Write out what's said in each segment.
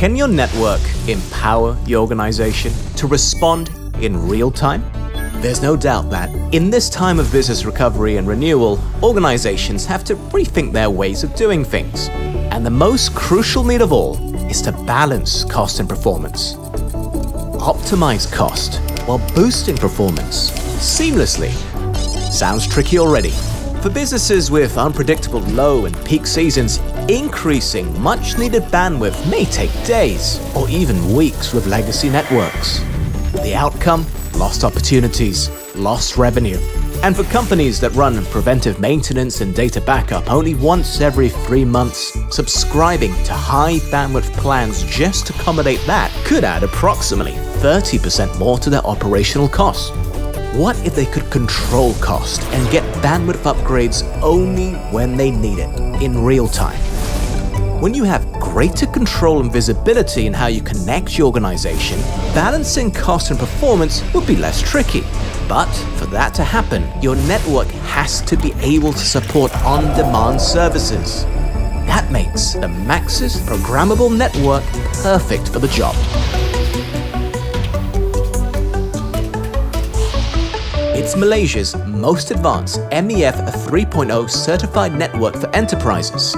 Can your network empower your organization to respond in real time? There's no doubt that in this time of business recovery and renewal, organizations have to rethink their ways of doing things. And the most crucial need of all is to balance cost and performance. Optimize cost while boosting performance seamlessly. Sounds tricky already. For businesses with unpredictable low and peak seasons, increasing much-needed bandwidth may take days or even weeks with legacy networks. The outcome? Lost opportunities, lost revenue. And for companies that run preventive maintenance and data backup only once every 3 months, subscribing to high bandwidth plans just to accommodate that could add approximately 30% more to their operational costs. What if they could control cost and get bandwidth upgrades only when they need it, in real time? When you have greater control and visibility in how you connect your organization, balancing cost and performance would be less tricky. But for that to happen, your network has to be able to support on-demand services. That makes the Maxis programmable network perfect for the job. It's Malaysia's most advanced MEF 3.0 certified network for enterprises,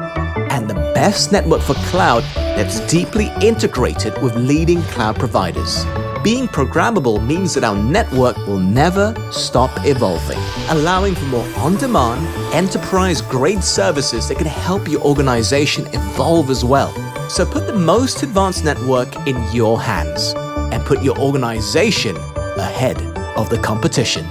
and the best network for cloud that's deeply integrated with leading cloud providers. Being programmable means that our network will never stop evolving, allowing for more on-demand, enterprise-grade services that can help your organization evolve as well. So put the most advanced network in your hands and put your organization ahead of the competition.